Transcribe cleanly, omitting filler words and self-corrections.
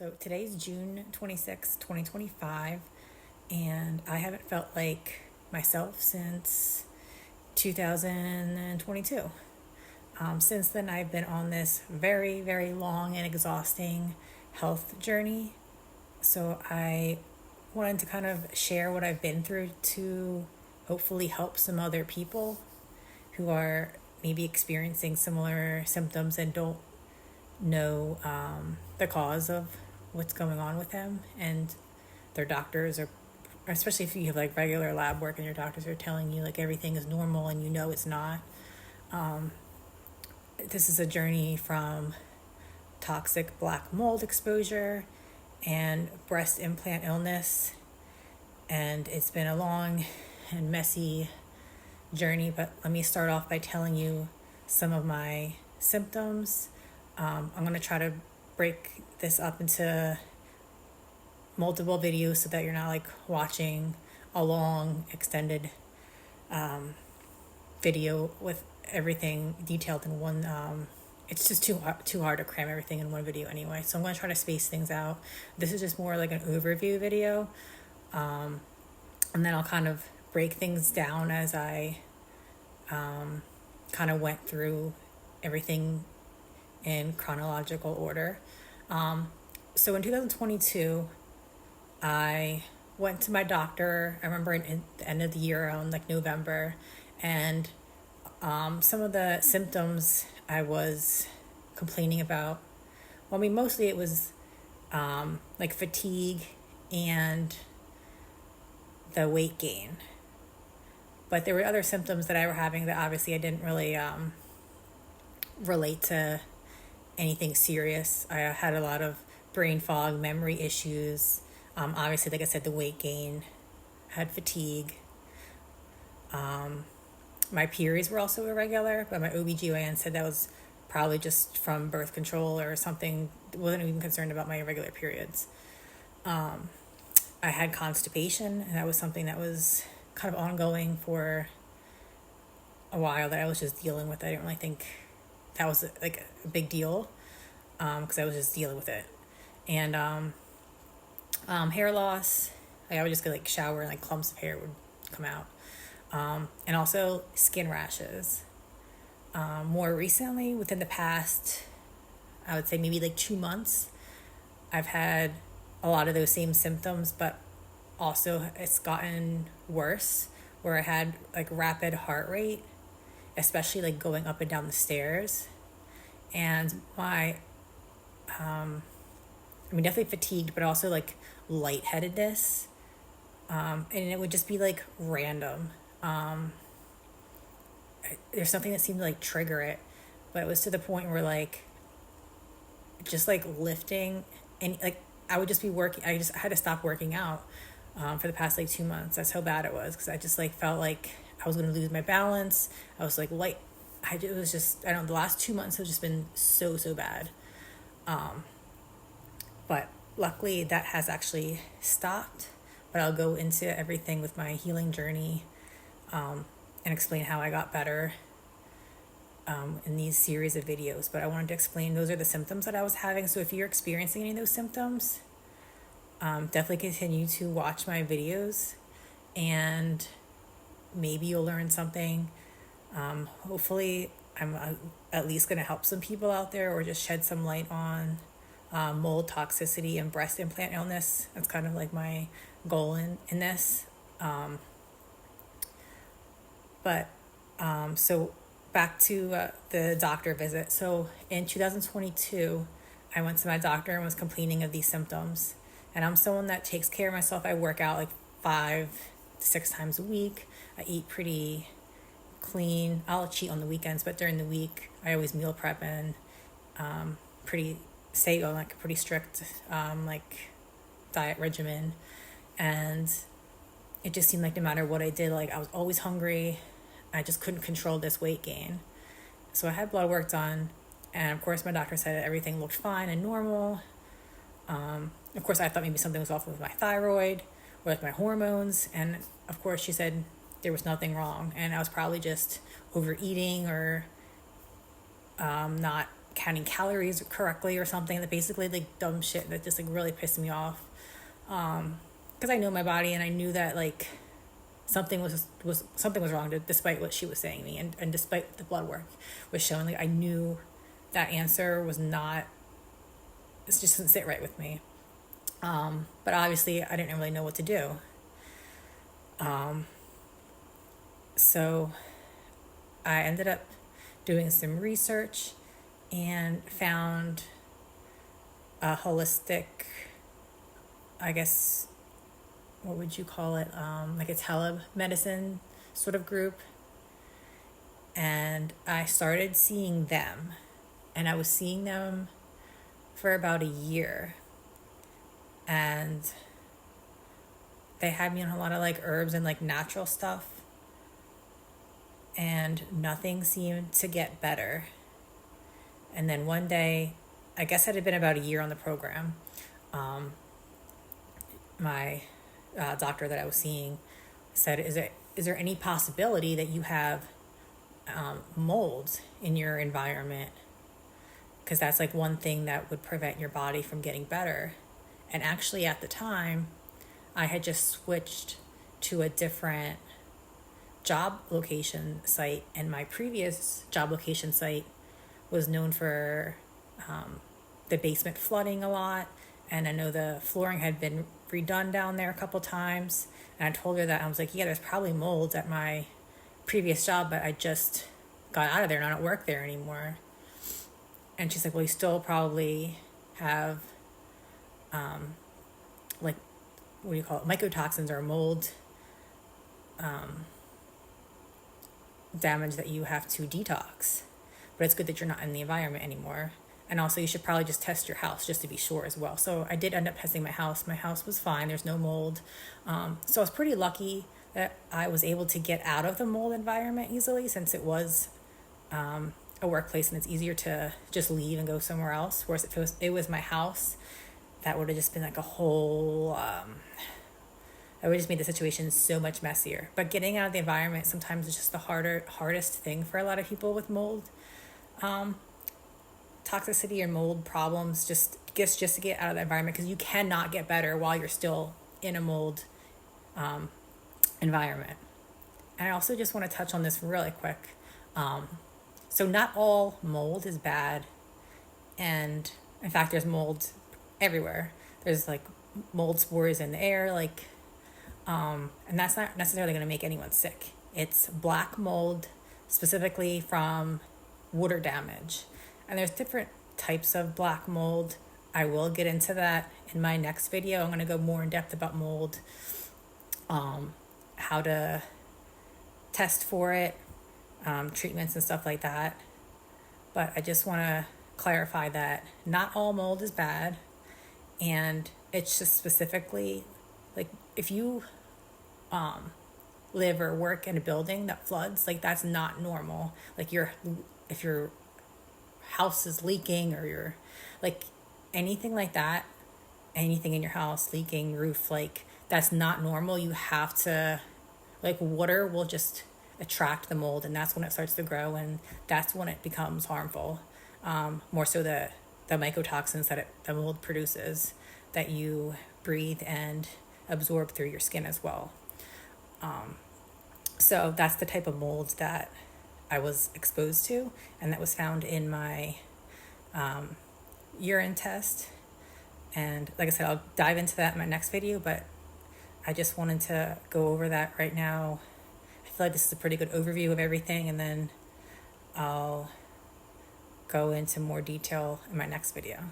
So today's June 26, 2025, and I haven't felt like myself since 2022. Since then, I've been on this very, very long and exhausting health journey. So I wanted to kind of share what I've been through to hopefully help some other people who are maybe experiencing similar symptoms and don't know the cause of what's going on with them, and their doctors are, especially if you have like regular lab work and your doctors are telling you like everything is normal and you know it's not. This is a journey from toxic black mold exposure and breast implant illness, and it's been a long and messy journey, but let me start off by telling you some of my symptoms. I'm going to try to break this up into multiple videos so that you're not like watching a long extended video with everything detailed in one. It's just too hard to cram everything in one video anyway, so I'm going to try to space things out. This is just more like an overview video, and then I'll kind of break things down as I kind of went through everything in chronological order. So in 2022, I went to my doctor. I remember in the end of the year, around like November, and some of the symptoms I was complaining about, well, I mean, mostly it was like fatigue and the weight gain. But there were other symptoms that I were having that obviously I didn't really relate to anything serious. I had a lot of brain fog, memory issues. Obviously, like I said, the weight gain, had fatigue. My periods were also irregular, but my OBGYN said that was probably just from birth control or something. Wasn't even concerned about my irregular periods. I had constipation, and that was something that was kind of ongoing for a while that I was just dealing with. I didn't really think that was like a big deal because I was just dealing with it. And hair loss, like I would just get like shower and like clumps of hair would come out. And also skin rashes. More recently, within the past, I would say maybe like 2 months, I've had a lot of those same symptoms, but also it's gotten worse, where I had like rapid heart rate, especially like going up and down the stairs, and my definitely fatigued, but also like lightheadedness, and it would just be like random. There's something that seemed to like trigger it, but it was to the point where like just like lifting, and like I would just be working. I had to stop working out for the past like 2 months. That's how bad it was, because I just like felt like I was going to lose my balance. I was like light. It was just, I don't know, the last 2 months have just been so bad. But luckily that has actually stopped. But I'll go into everything with my healing journey and explain how I got better in these series of videos. But I wanted to explain those are the symptoms that I was having. So if you're experiencing any of those symptoms, definitely continue to watch my videos, and maybe you'll learn something. Hopefully I'm at least going to help some people out there, or just shed some light on mold toxicity and breast implant illness. That's kind of like my goal in this. So back to the doctor visit. So in 2022, I went to my doctor and was complaining of these symptoms. And I'm someone that takes care of myself. I work out like 5 to 6 times a week. I eat pretty clean. I'll cheat on the weekends, but during the week, I always meal prep and stay on like a pretty strict like diet regimen. And it just seemed like no matter what I did, like I was always hungry. I just couldn't control this weight gain. So I had blood work done, and of course my doctor said that everything looked fine and normal. Of course I thought maybe something was off with my thyroid or with my hormones, and of course she said there was nothing wrong, and I was probably just overeating or not counting calories correctly or something, that basically like dumb shit that just like really pissed me off. Because I know my body, and I knew that like something was wrong, despite what she was saying to me, and despite the blood work was showing. Like I knew that answer was not, it just didn't sit right with me. But obviously I didn't really know what to do. So I ended up doing some research and found a holistic, I guess, what would you call it? Like a telemedicine sort of group. And I started seeing them, and I was seeing them for about a year. And they had me on a lot of like herbs and like natural stuff, and nothing seemed to get better. And then one day, I guess it had been about a year on the program, my doctor that I was seeing said, is there any possibility that you have mold in your environment? Because that's like one thing that would prevent your body from getting better. And actually at the time, I had just switched to a different job location site, and my previous job location site was known for the basement flooding a lot, and I know the flooring had been redone down there a couple times. And I told her that. I was like, yeah, there's probably mold at my previous job, but I just got out of there and I don't work there anymore. And she's like, well, you still probably have like, what do you call it, mycotoxins or mold damage that you have to detox. But it's good that you're not in the environment anymore. And also you should probably just test your house just to be sure as well. So I did end up testing my house. My house was fine. There's no mold. So I was pretty lucky that I was able to get out of the mold environment easily, since it was a workplace and it's easier to just leave and go somewhere else. Whereas if it was my house, that would have just been like a whole, it would just made the situation so much messier. But getting out of the environment sometimes is just the hardest thing for a lot of people with mold. Toxicity or mold problems, just to get out of the environment, because you cannot get better while you're still in a mold environment. And I also just want to touch on this really quick. So not all mold is bad, and in fact there's mold everywhere. There's like mold spores in the air, like and that's not necessarily going to make anyone sick. It's black mold, specifically from water damage. And there's different types of black mold. I will get into that in my next video. I'm going to go more in depth about mold, how to test for it, treatments and stuff like that. But I just want to clarify that not all mold is bad. And it's just specifically, like, if you live or work in a building that floods, like, that's not normal. Like, if your house is leaking, or you're like anything like that, anything in your house leaking, roof, like, that's not normal. You have to, like, water will just attract the mold, and that's when it starts to grow, and that's when it becomes harmful. More so the mycotoxins that the mold produces, that you breathe and absorb through your skin as well. So that's the type of mold that I was exposed to, and that was found in my urine test. And like I said, I'll dive into that in my next video, but I just wanted to go over that right now. I feel like this is a pretty good overview of everything, and then I'll go into more detail in my next video.